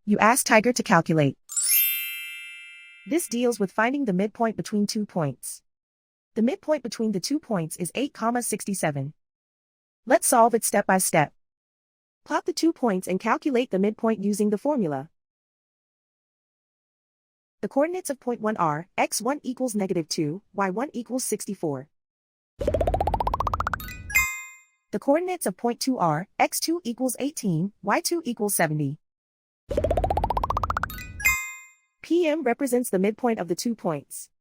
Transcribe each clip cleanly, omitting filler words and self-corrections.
You ask Tiger to calculate. This deals with finding the midpoint between 2 points. The midpoint between the 2 points is 8,67. Let's solve it step by step. Plot the 2 points and calculate the midpoint using the formula. The coordinates of point 1 are x1 equals -2, y1 equals 64. The coordinates of point 2 are x2 equals 18, y2 equals 70. PM represents the midpoint of the 2 points.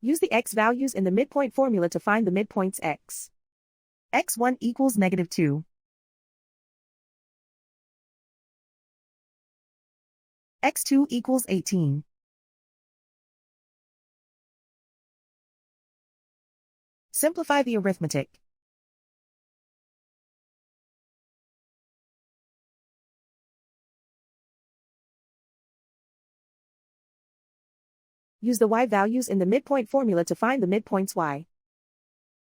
Use the x values in the midpoint formula to find the midpoints x. x1 equals -2. x2 equals 18. Simplify the arithmetic. Use the y values in the midpoint formula to find the midpoints y.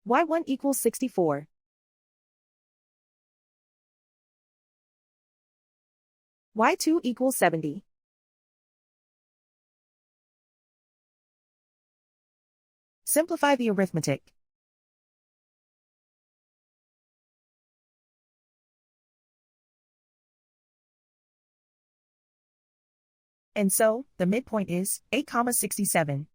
y1 equals 64. y2 equals 70. Simplify the arithmetic. And so, the midpoint is 8,67.